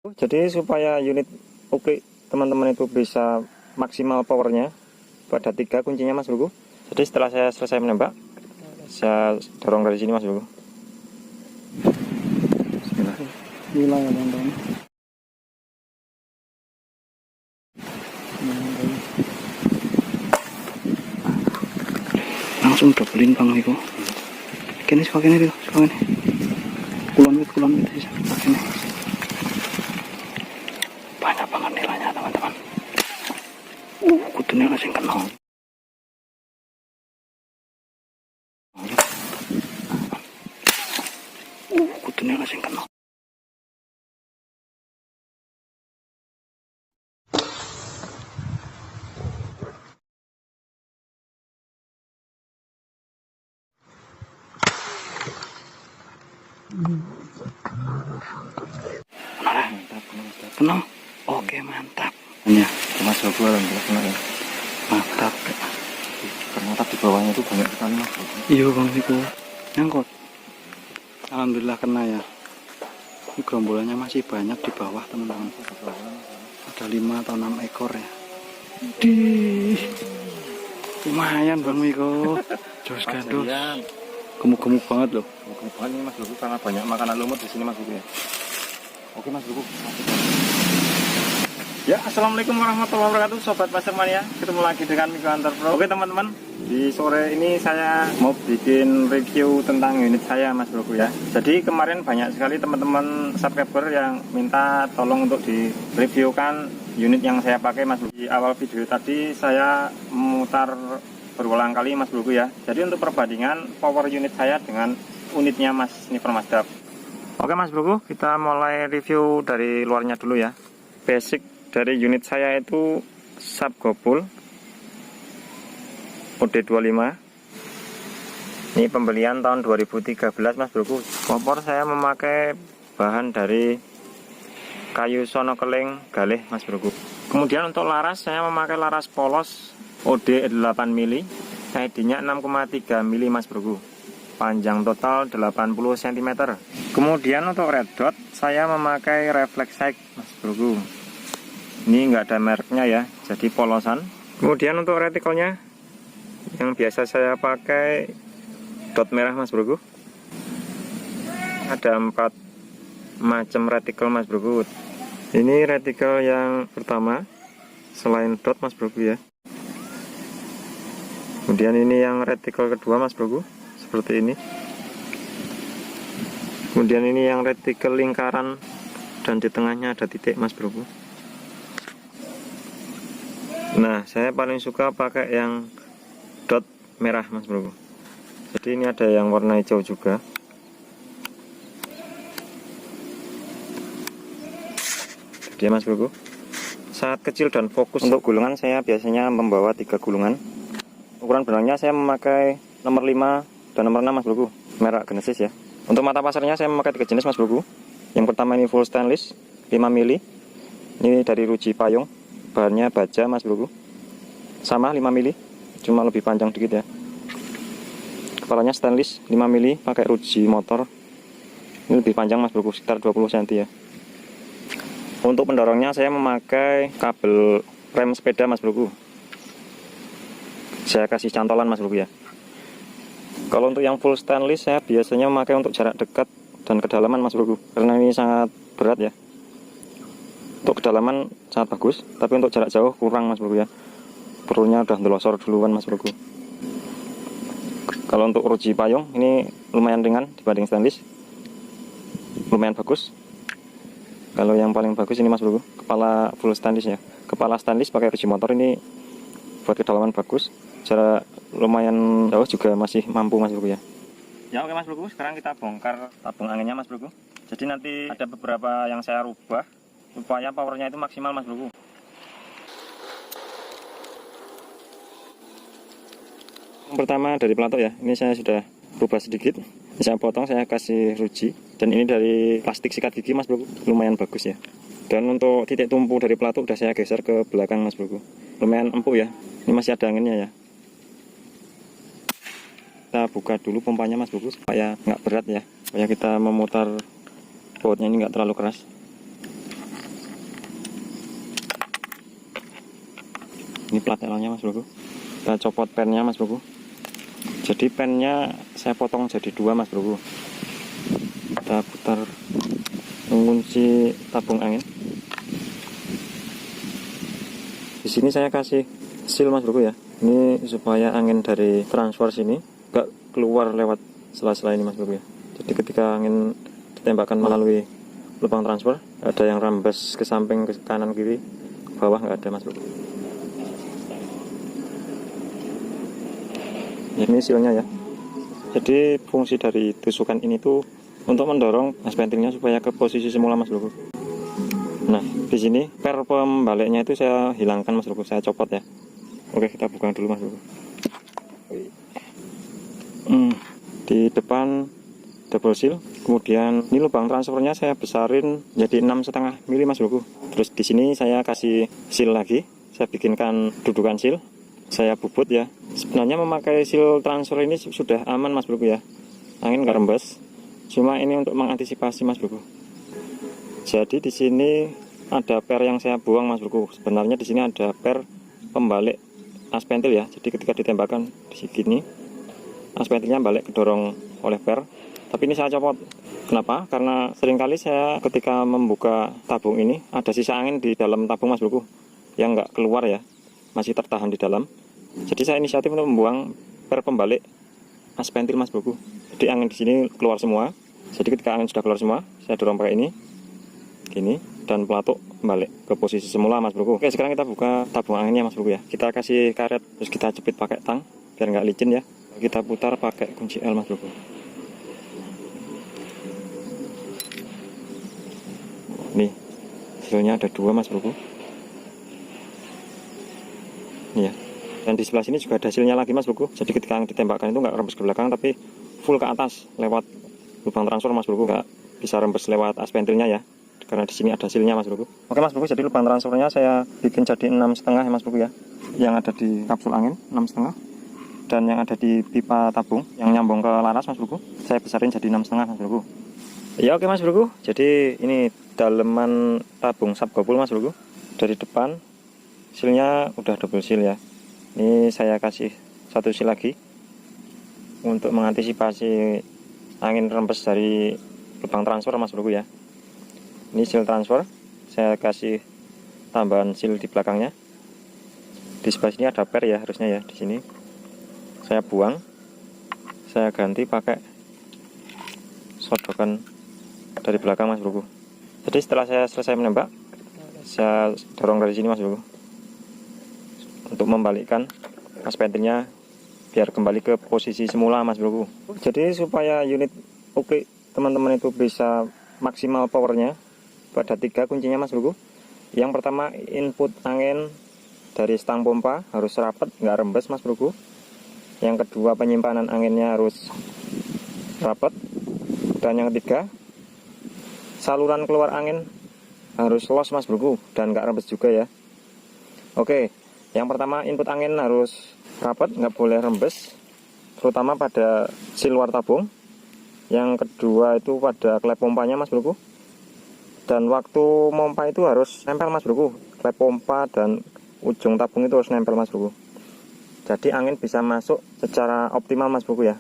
Jadi supaya unit Uplik teman-teman itu bisa maksimal powernya, pada 3 kuncinya Mas Bro. Jadi setelah saya selesai menembak, saya dorong dari sini Mas Bro. Bismillah. Hilang ya teman-teman. Langsung dobelin bang Wiko. Kini suka kini itu, suka kini. Kulon itu bisa kini. Banyak banget nilainya teman-teman. Kudunya langsung kenal. Kudunya langsung kenal. Kenal. Oke, mantap. Ya, Mas Bro, alhamdulillah kena ya. Mantap. Ternyata di bawahnya itu banyak sekali Mas Bro. Iya bang Wiko. Nyangkut. Alhamdulillah kena ya. Ini gerombolannya masih banyak di bawah teman-teman. Ada 5 atau 6 ekor ya. Lumayan bang Wiko. Jos gados. Gemuk-gemuk banget loh. Gemuk banget ini Mas Bro, karena banyak makanan lumut di sini Mas Bro ya. Oke Mas Bro. Ya, assalamualaikum warahmatullahi wabarakatuh, sobat Pasar Mania. Ketemu lagi dengan Miko Hunter Pro. Oke teman-teman, di sore ini saya mau bikin review tentang unit saya Mas Bro ya. Jadi kemarin banyak sekali teman-teman subscriber yang minta tolong untuk direviewkan unit yang saya pakai Mas Bro. Di awal video tadi saya memutar berulang kali Mas Bro ya. Jadi untuk perbandingan power unit saya dengan unitnya Mas Sniper Mazda. Oke Mas Bro, kita mulai review dari luarnya dulu ya. Basic dari unit saya itu subgopul OD25. Ini pembelian tahun 2013 Mas Bro. Kompor saya memakai bahan dari kayu sono keling galih Mas Bro. Kemudian untuk laras saya memakai laras polos OD 8 mili, ID-nya 6,3 mili Mas Bro. Panjang total 80 cm. Kemudian untuk red dot saya memakai reflex sight Mas Bro. Ini enggak ada mereknya ya, jadi polosan. Kemudian untuk retikelnya yang biasa saya pakai dot merah Mas Bro. Ada 4 macam retikel Mas Bro. Ini retikel yang pertama selain dot Mas Bro ya. Kemudian ini yang retikel kedua Mas Bro, seperti ini. Kemudian ini yang retikel lingkaran dan di tengahnya ada titik Mas Bro. Nah, saya paling suka pakai yang dot merah Mas Bro. Jadi ini ada yang warna hijau juga. Jadi Mas Bro, sangat kecil dan fokus. Untuk gulungan saya biasanya membawa 3 gulungan. Ukuran benangnya saya memakai nomor 5 dan nomor 6 Mas Bro, merek Genesis ya. Untuk mata pasarnya saya memakai 3 jenis Mas Bro. Yang pertama ini full stainless 5 mili. Ini dari Ruji Payung. Bahannya baja Mas Bro. Sama 5 mili, cuma lebih panjang dikit ya. Kepalanya stainless 5 mili pakai Ruji motor. Ini lebih panjang Mas Bro, sekitar 20 cm ya. Untuk pendorongnya saya memakai kabel rem sepeda Mas Bro. Saya kasih cantolan Mas Bro ya. Kalau untuk yang full stainless saya biasanya memakai untuk jarak dekat dan kedalaman Mas Bro, karena ini sangat berat ya. Untuk kedalaman sangat bagus, tapi untuk jarak jauh kurang Mas Bro ya. Perlunya udah ndelosor duluan Mas Bro. Kalau untuk Ruji Payung ini lumayan ringan dibanding stainless. Lumayan bagus. Kalau yang paling bagus ini Mas Bro, kepala full stainless ya. Kepala stainless pakai Ruji motor ini buat kedalaman bagus. Jarak lumayan jauh juga masih mampu Mas Bro ya. Ya oke Mas Bro, sekarang kita bongkar tabung anginnya Mas Bro. Jadi nanti ada beberapa yang saya rubah supaya powernya itu maksimal Mas Bro. Yang pertama dari pelatok ya, ini saya sudah rubah sedikit. Saya potong, saya kasih Ruji. Dan ini dari plastik sikat gigi Mas Bro, lumayan bagus ya. Dan untuk titik tumpu dari pelatok sudah saya geser ke belakang Mas Bro. Lumayan empuk ya, ini masih ada anginnya ya. Kita buka dulu pompanya Mas Bro, supaya nggak berat ya, supaya kita memutar bautnya ini nggak terlalu keras. Ini plat L-nya mas bro. Kita copot pennya mas bro. Jadi pennya saya potong jadi 2 mas bro. Kita putar mengunci tabung angin. Di sini saya kasih seal mas bro ya. Ini supaya angin dari transfer sini gak keluar lewat sela-sela ini mas bro ya. Jadi ketika angin ditembakkan melalui lubang transfer, ada yang rambas ke samping, ke kanan kiri, ke bawah nggak ada mas bro. Ini sealnya ya. Jadi fungsi dari tusukan ini tuh untuk mendorong aspentilnya supaya ke posisi semula mas bro. Nah di sini per pembaliknya itu saya hilangkan mas bro, saya copot ya. Oke kita buka dulu mas bro. Di depan double seal, kemudian ini lubang transfernya saya besarin jadi 6,5 mm mas bro. Terus di sini saya kasih seal lagi, saya bikinkan dudukan seal, saya bubut ya. Sebenarnya memakai seal transfer ini sudah aman mas bro ya, angin nggak rembes. Cuma ini untuk mengantisipasi mas bro. Jadi di sini ada per yang saya buang mas bro. Sebenarnya di sini ada per pembalik aspentil ya. Jadi ketika ditembakkan di sini aspentilnya balik kedorong oleh per. Tapi ini saya copot. Kenapa? Karena seringkali saya ketika membuka tabung ini ada sisa angin di dalam tabung mas bro yang nggak keluar ya, masih tertahan di dalam. Jadi saya inisiatif untuk membuang per pembalik aspentil mas bro. Jadi angin di sini keluar semua. Jadi ketika angin sudah keluar semua, saya dorong pakai ini, gini, dan pelatuk balik ke posisi semula mas bro. Oke sekarang kita buka tabung anginnya mas bro ya. Kita kasih karet, terus kita jepit pakai tang biar nggak licin ya. Kita putar pakai kunci L mas bro. Nih hasilnya ada 2 mas bro. Iya. Dan di sebelah sini juga ada hasilnya lagi mas bro. Jadi ketika ditembakkan itu nggak rembes ke belakang tapi full ke atas lewat lubang transfer mas bro, nggak bisa rembes lewat aspentilnya ya, karena di sini ada hasilnya mas bro. Oke mas bro, jadi lubang transfernya saya bikin jadi 6,5 ya mas bro ya, yang ada di kapsul angin 6,5, dan yang ada di pipa tabung yang nyambung ke laras mas bro saya besarin jadi 6,5 mas bro. Ya oke mas bro, jadi ini daleman tabung subgopul mas bro. Dari depan sealnya udah double seal ya. Ini saya kasih 1 seal lagi untuk mengantisipasi angin rembes dari lubang transfer mas bro ya. Ini seal transfer, saya kasih tambahan seal di belakangnya. Di sebelah sini ada per ya harusnya ya, di sini saya buang, saya ganti pakai sodokan dari belakang mas bro. Jadi setelah saya selesai menembak, saya dorong dari sini mas bro untuk membalikkan aspentilnya biar kembali ke posisi semula mas bro. Jadi supaya unit oke teman-teman itu bisa maksimal powernya, pada 3 kuncinya mas bro. Yang pertama, input angin dari stang pompa harus rapat, nggak rembes mas bro. Yang kedua, penyimpanan anginnya harus rapat. Dan yang ketiga, saluran keluar angin harus los mas bro dan nggak rembes juga ya. Oke, yang pertama input angin harus rapat, nggak boleh rembes, terutama pada seal luar tabung. Yang kedua itu pada klep pompanya mas bro. Dan waktu pompa itu harus nempel mas bro. Klep pompa dan ujung tabung itu harus nempel mas bro. Jadi angin bisa masuk secara optimal mas bro ya.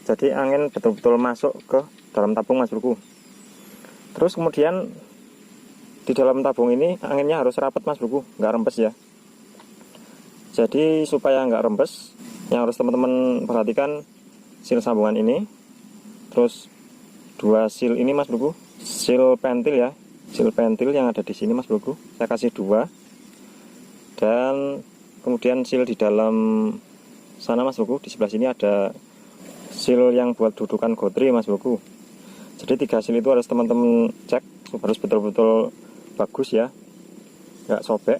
Jadi angin betul-betul masuk ke dalam tabung mas bro. Terus kemudian di dalam tabung ini anginnya harus rapat mas bro, nggak rembes ya. Jadi supaya nggak rembes, yang harus teman-teman perhatikan seal sambungan ini, terus 2 seal ini mas bro, seal pentil ya, seal pentil yang ada di sini mas bro, saya kasih 2, dan kemudian seal di dalam sana mas bro, di sebelah sini ada seal yang buat dudukan gotri mas bro. Jadi 3 seal itu harus teman-teman cek, harus betul-betul bagus ya, nggak sobek.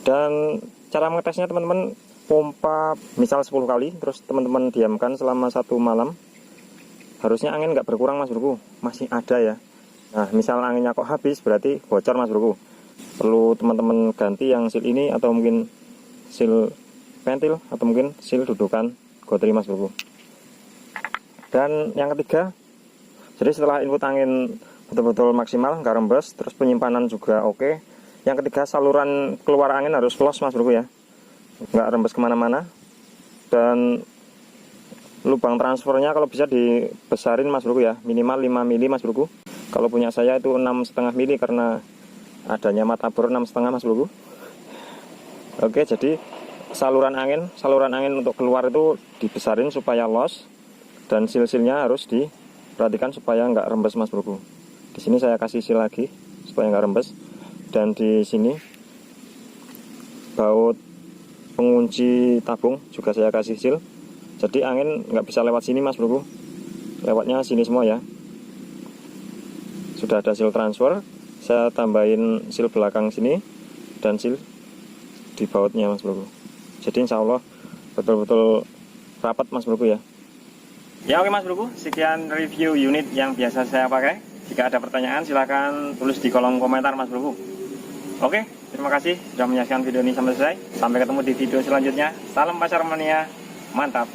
Dan cara mengetesnya teman-teman, pompa misal 10 kali, terus teman-teman diamkan selama 1 malam, harusnya angin nggak berkurang mas bro, masih ada ya. Nah misal anginnya kok habis, berarti bocor mas bro, perlu teman-teman ganti yang seal ini, atau mungkin seal pentil, atau mungkin seal dudukan gotri mas bro. Dan yang ketiga, jadi setelah input angin betul-betul maksimal, nggak rembes, terus penyimpanan juga oke. Yang ketiga, saluran keluar angin harus los mas bro ya. nggak rembes kemana-mana. Dan lubang transfernya kalau bisa dibesarin Mas Bro ya, minimal 5 mili Mas Bro. Kalau punya saya itu 6,5 mili karena adanya mata bor 6,5 Mas Bro. Oke, jadi saluran angin untuk keluar itu dibesarin supaya los, dan sil-silnya harus diperhatikan supaya nggak rembes Mas Bro. Di sini saya kasih sil lagi supaya nggak rembes, dan di sini baut pengunci tabung juga saya kasih sil. Jadi angin nggak bisa lewat sini Mas Bro, lewatnya sini semua ya. Sudah ada sil transfer, saya tambahin sil belakang sini dan sil di bautnya Mas Bro. Jadi insya Allah betul-betul rapat Mas Bro ya. Ya oke Mas Bro, sekian review unit yang biasa saya pakai. Jika ada pertanyaan silahkan tulis di kolom komentar Mas Bro. Oke, terima kasih sudah menyaksikan video ini sampai selesai. Sampai ketemu di video selanjutnya. Salam pasar mania, mantap.